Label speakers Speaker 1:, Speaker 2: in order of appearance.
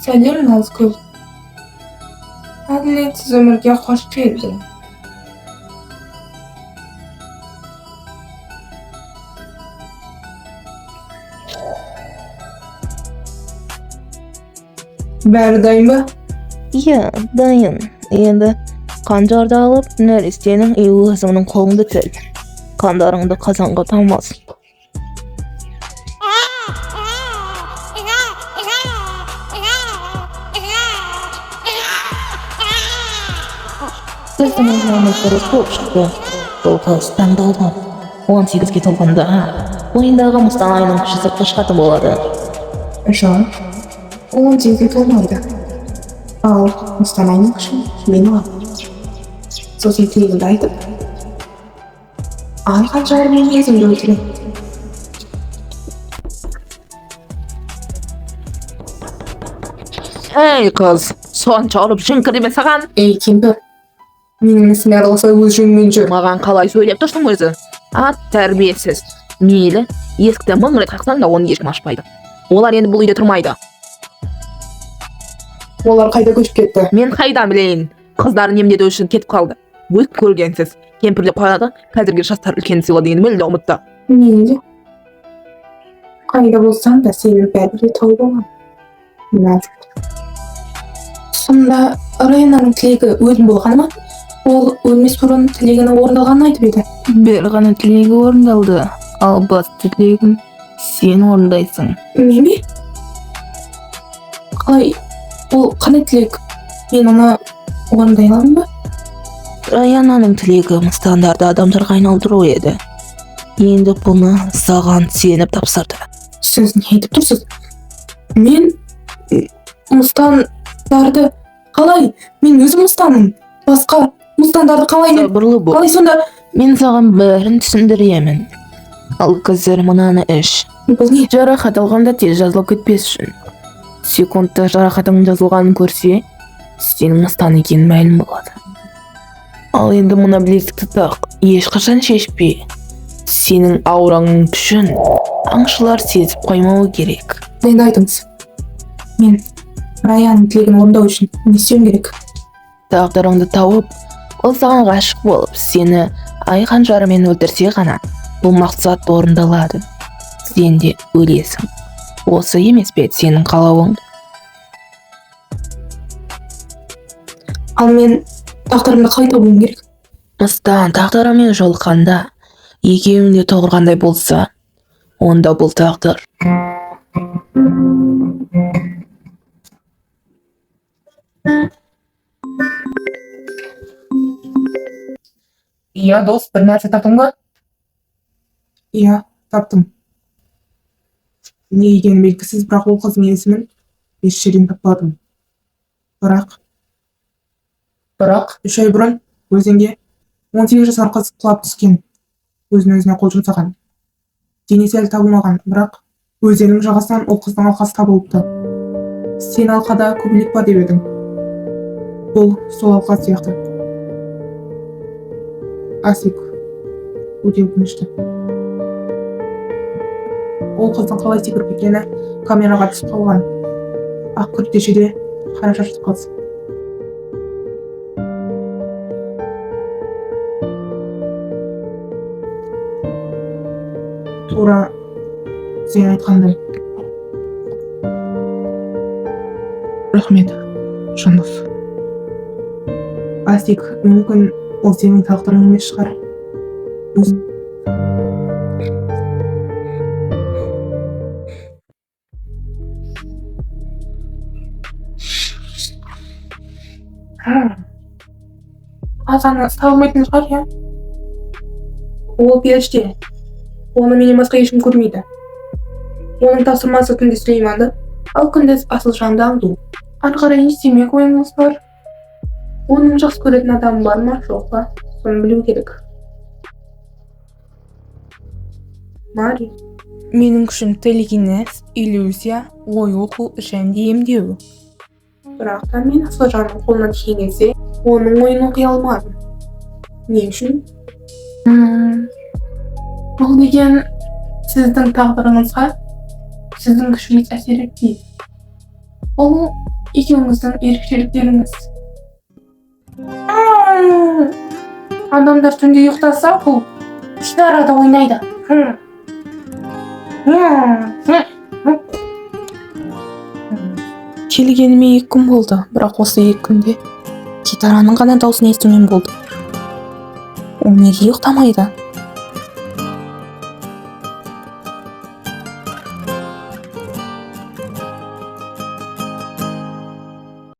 Speaker 1: Сәлем Назгүл. Әділетсіз өмірге қош келдің. Бәрі дайын ба?
Speaker 2: Иә, дайын. Енді қанжарды алып, нәрестенің ұйғызымның қолыңды тіл. Қандарыңды қазанға тамасын. Біздің ұйғанымыз көп шықты. Бұл қыз таңдалды. 18-ге толғанда, ойындағы мұстан айының күшісі қышқаты болады.
Speaker 1: Жан, 18-ге толмайды. Ал мұстан айының күшін мен алам. Сосын тілегімді айтып, алған жарымен кезімді өлтірем.
Speaker 2: Ей қыз, сонша ұрып жіңкіреме саған.
Speaker 1: Ей, кемпір, менің ісіме араласа өз жөніңмен жүр.
Speaker 2: Маған қалай сөйлеп тұрсың өзі? Ат тәрбиесіз. Мейлі, есікті 1000 рет қақсаң да оны ешкім ашпайды. Олар енді бұл үйде тұрмайды.
Speaker 1: Олар қайда көшіп кетті?
Speaker 2: Мен қайдан білейін? Қыздарын емдеу үшін кетіп қалды. Өз көргенсіз. Кемпірлеп қойады, қазіргі жастар үлкен сыйлы дегенді мүлде ұмытты.
Speaker 1: Мейлі. Қайда болсаң да сенің бәрібір тауып алам. Нәзік. Сонда Райананың тілегі өзін болғаны ма? Ол өлмес бұрын тілегінің орындалғанын айтып еді.
Speaker 2: Бір ғана тілегі орындалды, ал басты тілегін сен орындайсың.
Speaker 1: Мен бе? Қалай? Ол қандай тілек? Мен оны орындай аламын ба?
Speaker 2: Раянаның тілегі мұстандарды адамдарға айналдыру еді. Енді бұны саған сеніп тапсырды.
Speaker 1: Сіз не айтып тұрсыз? Мен мұстандарды қалай? Мен өзім мұстанмын. Басқа мұстандарды қалай?
Speaker 2: Сабырлы бол.
Speaker 1: Қалай сонда?
Speaker 2: Мен саған бәрін түсіндіремін. Ал қазір мынаны іш.
Speaker 1: Бұл не?
Speaker 2: Жарақат алғанда тез жазылып кетпес үшін. Секундта жарақатың жазылғанын көрсе, сенің мұстан екенін мәлім болады. Ал енді мына білезікті тақ, ешқашан шешпе. Сенің аураңның күшін аңшылар сезіп қоймауы керек.
Speaker 1: Енді айтыңыз. Мен Раяның тілегін орындау үшін не істеуім керек?
Speaker 2: Тағдырыңды тауып, ол саған ғашық болып, сені ай қанжарымен өлтірсе ғана бұл мақсат орындалады. Сен де өлесің. Осы емес пе сенің қалауың?
Speaker 1: Ал мен тағдырымды қалай табуым керек?
Speaker 2: Мұстан тағдырымен жолыққанда, екеуің де тоғырғандай болса, онда бұл тағдыр.
Speaker 1: Иә, дос, бір нәрсе таптың ба? Иә, таптым. Не екені белгісіз, бірақ ол қыздың есімін еш жерден таппадым. Бірақ 3 ай бұрын өзенге 18 жасар қыз құлап түскен. Өзіне қол жұмсаған. Денесі әлі табылмаған, бірақ өзеннің жағасынан ол қыздың алқасы табылыпты. Сен алқада көбелек бар деп едің. Бұл сол алқа сияқты. Асик, өте өкінішті. Ол қыздың қалай секіріп кеткені камераға түсіп қалған. Ақ күртешеде қара шашты қыз. Тура сен айтқандай. Рахмет, Жандос. Асик, мүмкін ол сенің тағдырың емес шығар. Азаны табылмайтын шығар, иә? Ол періште. Оны менен басқа ешкім көрмейді. Оның тапсырмасы күндіз Сулейманды, ал күндіз Асылжанды аңду. Ары қарай не істемек ойыңыз бар? Оның жақсы көретін адамы бар ма, жоқ па? Соны білу керек. Мари.
Speaker 3: Менің күшім телекинез, иллюзия, ой оқу және емдеу.
Speaker 1: Бірақ та мен Асылжанның қолынан тиген кезде оның ойын оқи алмадым. Не үшін? Бұл деген сіздің тағдырыңызға сіздің күшіңіз әсер етпейді. Ол екеуіңіздің ерекшеліктеріңіз. Адамдар түнде ұйықтаса, бұл гитарада ойнайды.
Speaker 3: Келгеніме 2 күн болды, бірақ осы 2 күнде гитараның ғана даусын естумен болды. Ол неге ұйықтамайды?